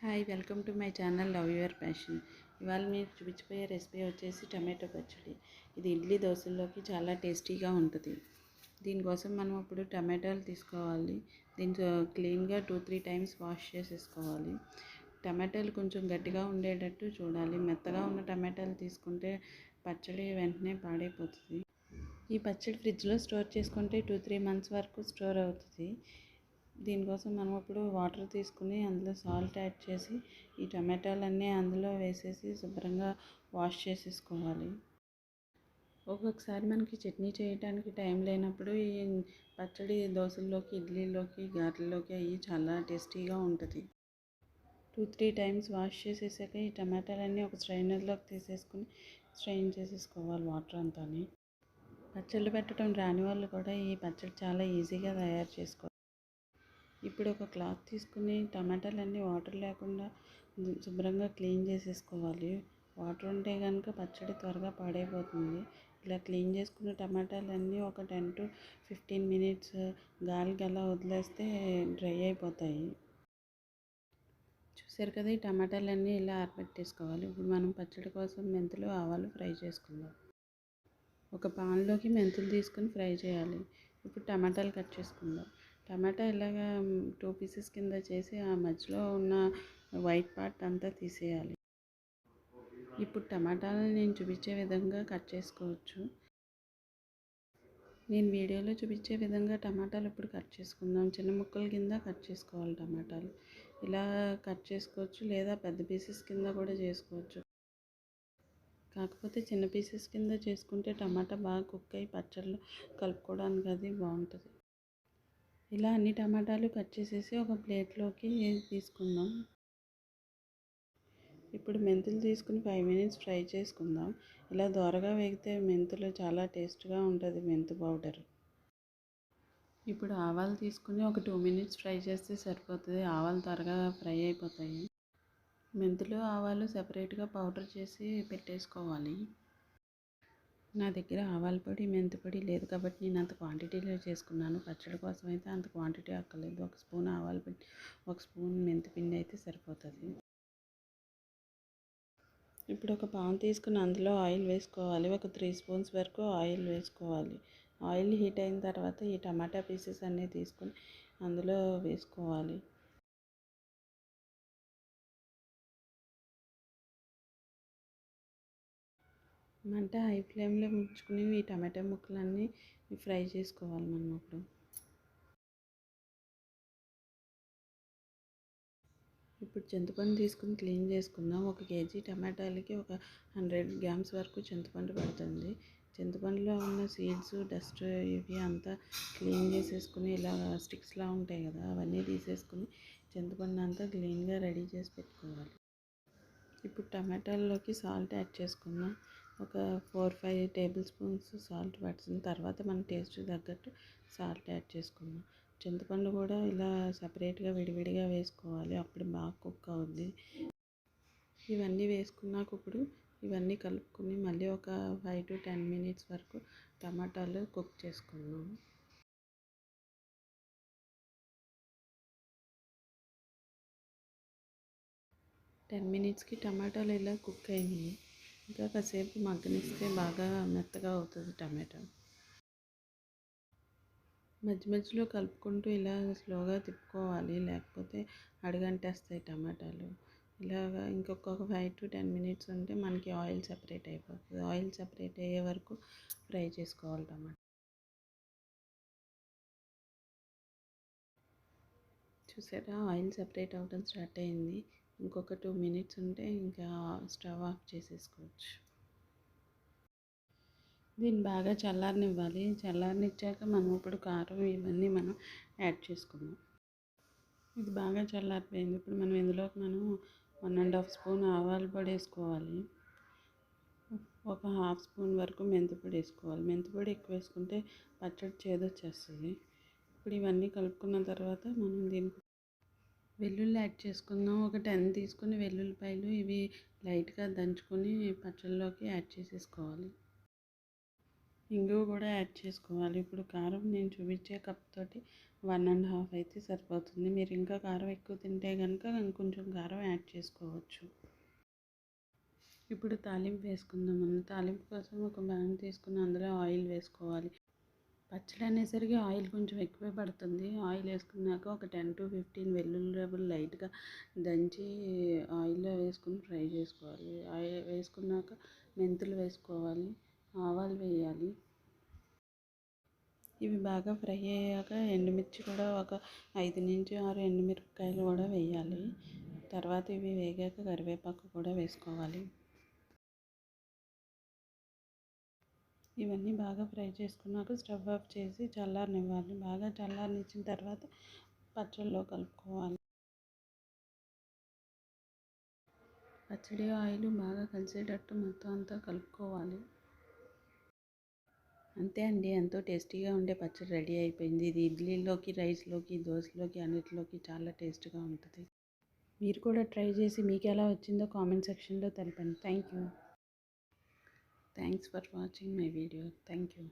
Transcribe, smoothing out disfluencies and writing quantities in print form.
Hi, welcome to my channel love your passion. ఇవాళ మీరు చూపించబోయే రెసిపీ వచ్చేసి టమాటో పచ్చడి. ఇది ఇడ్లీ దోశల్లోకి చాలా టేస్టీగా ఉంటుంది. దీనికోసం మనం ఇప్పుడు టమాటాలు తీసుకోవాలి. దీంతో క్లీన్గా 2-3 టైమ్స్ వాష్ చేసేసుకోవాలి. టమాటాలు కొంచెం గట్టిగా ఉండేటట్టు చూడాలి. మెత్తగా ఉన్న టమాటాలు తీసుకుంటే పచ్చడి వెంటనే పాడైపోతుంది. ఈ పచ్చడి ఫ్రిడ్జ్లో స్టోర్ చేసుకుంటే 2-3 మంత్స్ వరకు స్టోర్ అవుతుంది. దీనికోసం మనం ఇప్పుడు వాటర్ తీసుకుని అందులో సాల్ట్ యాడ్ చేసి ఈ టమాటాలన్నీ అందులో వేసేసి శుభ్రంగా వాష్ చేసేసుకోవాలి. ఒక్కొక్కసారి మనకి చట్నీ చేయడానికి టైం లేనప్పుడు ఈ పచ్చడి దోశల్లోకి, ఇడ్లీలోకి, గారెల్లోకి అవి చాలా టేస్టీగా ఉంటుంది. 2-3 టైమ్స్ వాష్ చేసేసాక ఈ టమాటాలన్నీ ఒక స్ట్రైనర్లోకి తీసేసుకుని స్ట్రెయిన్ చేసేసుకోవాలి వాటర్ అంతా. పచ్చళ్ళు పెట్టడం రాని వాళ్ళు కూడా ఈ పచ్చడి చాలా ఈజీగా తయారు చేసుకోవాలి. ఇప్పుడు ఒక క్లాత్ తీసుకుని టమాటాలన్నీ వాటర్ లేకుండా శుభ్రంగా క్లీన్ చేసేసుకోవాలి. వాటర్ ఉంటే కనుక పచ్చడి త్వరగా పాడైపోతుంది. ఇలా క్లీన్ చేసుకున్న టమాటాలన్నీ ఒక 10-15 మినిట్స్ గాలికి అలా వదిలేస్తే డ్రై అయిపోతాయి. చూసారు కదా, ఈ టమాటాలన్నీ ఇలా ఆరబెట్టేసుకోవాలి. ఇప్పుడు మనం పచ్చడి కోసం మెంతులు, ఆవాలు ఫ్రై చేసుకుందాం. ఒక పాన్లోకి మెంతులు తీసుకుని ఫ్రై చేయాలి. ఇప్పుడు టమాటాలు కట్ చేసుకుందాం. టమాటా ఇలాగా 2 పీసెస్ కింద చేసి ఆ మధ్యలో ఉన్న వైట్ పార్ట్ అంతా తీసేయాలి. ఇప్పుడు టమాటాలను నేను చూపించే విధంగా కట్ చేసుకోవచ్చు. నేను వీడియోలో చూపించే విధంగా టమాటాలు ఇప్పుడు కట్ చేసుకుందాం. చిన్న ముక్కల కింద కట్ చేసుకోవాలి టమాటాలు. ఇలా కట్ చేసుకోవచ్చు, లేదా పెద్ద పీసెస్ కింద కూడా చేసుకోవచ్చు. కాకపోతే చిన్న పీసెస్ కింద చేసుకుంటే టమాటా బాగా కుక్ అయ్యి పచ్చళ్ళు కలుపుకోవడానికి అది బాగుంటుంది. ఇలా అన్ని టమాటాలు కట్ చేసేసి ఒక ప్లేట్లోకి తీసుకుందాం. ఇప్పుడు మెంతులు తీసుకుని 5 మినిట్స్ ఫ్రై చేసుకుందాం. ఇలా దోరగా వేగితే మెంతులు చాలా టేస్ట్గా ఉంటుంది, మెంతు పౌడర్. ఇప్పుడు ఆవాలు తీసుకుని ఒక 2 మినిట్స్ ఫ్రై చేస్తే సరిపోతుంది. ఆవాలు త్వరగా ఫ్రై అయిపోతాయి. మెంతులు, ఆవాలు సెపరేట్గా పౌడర్ చేసి పెట్టేసుకోవాలి. నా దగ్గర ఆవాల పొడి, మెంతి పొడి లేదు కాబట్టి నేను అంత క్వాంటిటీలో చేసుకున్నాను. పచ్చడి కోసం అయితే అంత క్వాంటిటీ అక్కర్లేదు. 1 స్పూన్ ఆవాల పొడి, 1 స్పూన్ మెంతి పిండి అయితే సరిపోతుంది. ఇప్పుడు ఒక పాన్ తీసుకుని అందులో ఆయిల్ వేసుకోవాలి. ఒక 3 స్పూన్స్ వరకు ఆయిల్ వేసుకోవాలి. ఆయిల్ హీట్ అయిన తర్వాత ఈ టమాటా పీసెస్ అన్నీ తీసుకుని అందులో వేసుకోవాలి. మంట హై ఫ్లేమ్లో ఉంచుకుని ఈ టమాటా ముక్కలన్నీ ఫ్రై చేసుకోవాలి మనం. ఇప్పుడు చింతపండు తీసుకుని క్లీన్ చేసుకుందాం. 1 కేజీ టమాటాలకి ఒక 100 గ్రామ్స్ వరకు చింతపండు పడుతుంది. చింతపండులో ఉన్న సీడ్స్, డస్ట్ ఇవి అంతా క్లీన్ చేసేసుకుని ఇలా స్టిక్స్లా ఉంటాయి కదా, అవన్నీ తీసేసుకుని చింతపండు అంతా క్లీన్గా రెడీ చేసి పెట్టుకోవాలి. ఇప్పుడు టమాటాల్లోకి సాల్ట్ యాడ్ చేసుకుందాం. ఒక 4-5 టేబుల్ స్పూన్స్ సాల్ట్ పడుతుంది. తర్వాత మన టేస్ట్ తగ్గట్టు సాల్ట్ యాడ్ చేసుకుందాం. చింతపండు కూడా ఇలా సపరేట్గా విడివిడిగా వేసుకోవాలి, అప్పుడు బాగా కుక్ అవుద్ది. ఇవన్నీ వేసుకున్నాక ఇప్పుడు ఇవన్నీ కలుపుకొని మళ్ళీ ఒక 5-10 మినిట్స్ వరకు టమాటాలు కుక్ చేసుకుందాం. 10 మినిట్స్కి టమాటాలు ఇలా కుక్ అయ్యాయి. ఇంకా కాసేపు మగ్గనిస్తే బాగా మెత్తగా అవుతుంది టమాటా. మధ్య మధ్యలో కలుపుకుంటూ ఇలా స్లోగా తిప్పుకోవాలి, లేకపోతే అడుగంటేస్తాయి టమాటాలు. ఇలాగా ఇంకొక 5-10 మినిట్స్ ఉంటే మనకి ఆయిల్ సెపరేట్ అయిపోతుంది. ఆయిల్ సెపరేట్ అయ్యే వరకు ఫ్రై చేసుకోవాలి టమాటా. చూసారా, ఆయిల్ సెపరేట్ అవ్వడం స్టార్ట్ అయింది. ఇంకొక 2 మినిట్స్ ఉంటే ఇంకా స్టవ్ ఆఫ్ చేసేసుకోవచ్చు. దీన్ని బాగా చల్లారనివ్వాలి. చల్లారనిచ్చాక మనం ఇప్పుడు కారం ఇవన్నీ మనం యాడ్ చేసుకుందాం. ఇది బాగా చల్లారిపోయింది. ఇప్పుడు మనం ఇందులోకి 1.5 స్పూన్ ఆవాల పొడి వేసుకోవాలి. ఒక 1/2 స్పూన్ వరకు మెంతిపొడి వేసుకోవాలి. మెంతిపొడి ఎక్కువ వేసుకుంటే పచ్చడి చేదొచ్చేస్తుంది. ఇప్పుడు ఇవన్నీ కలుపుకున్న తర్వాత మనం దీనికి వెల్లుల్లి యాడ్ చేసుకుందాం. ఒక 10 తీసుకుని వెల్లుల్లిపాయలు ఇవి లైట్గా దంచుకొని పచ్చళ్ళలోకి యాడ్ చేసేసుకోవాలి. ఇంగువ కూడా యాడ్ చేసుకోవాలి. ఇప్పుడు కారం నేను చూపించే కప్ తోటి 1½ అయితే సరిపోతుంది. మీరు ఇంకా కారం ఎక్కువ తింటే కనుక ఇంకొంచెం కారం యాడ్ చేసుకోవచ్చు. ఇప్పుడు తాలింపు వేసుకుందాం. మనం తాలింపు కోసం ఒక ప్యాన్ తీసుకుని అందులో ఆయిల్ వేసుకోవాలి. పచ్చడి అనేసరికి ఆయిల్ కొంచెం ఎక్కువే పడుతుంది. ఆయిల్ వేసుకున్నాక ఒక 10 to 15 వెల్లుల్లి రెబ్బలు లైట్గా దంచి ఆయిల్లో వేసుకుని ఫ్రై చేసుకోవాలి. ఆయిల్ వేసుకున్నాక మెంతులు వేసుకోవాలి, ఆవాలు వేయాలి. ఇవి బాగా ఫ్రై అయ్యాక ఎండుమిర్చి కూడా ఒక 5 నుంచి 6 ఎండుమిరపకాయలు కూడా వేయాలి. తర్వాత ఇవి వేగాక కరివేపాకు కూడా వేసుకోవాలి. ఇవన్నీ బాగా ఫ్రై చేసుకున్నాక స్టవ్ ఆఫ్ చేసి చల్లారనివ్వాలి. బాగా చల్లారనిచ్చిన తర్వాత పచ్చడిలో కలుపుకోవాలి. పచ్చడి ఆయిల్ బాగా కలిసేటట్టు మొత్తం అంతా కలుపుకోవాలి. అంతే అండి, ఎంతో టేస్టీగా ఉండే పచ్చడి రెడీ అయిపోయింది. ఇది ఇడ్లీలోకి, రైస్లోకి, దోశలోకి అన్నిటిలోకి చాలా టేస్ట్గా ఉంటుంది. మీరు కూడా ట్రై చేసి మీకు ఎలా వచ్చిందో కామెంట్ సెక్షన్లో తెలపండి. Thanks for watching my video. Thank you.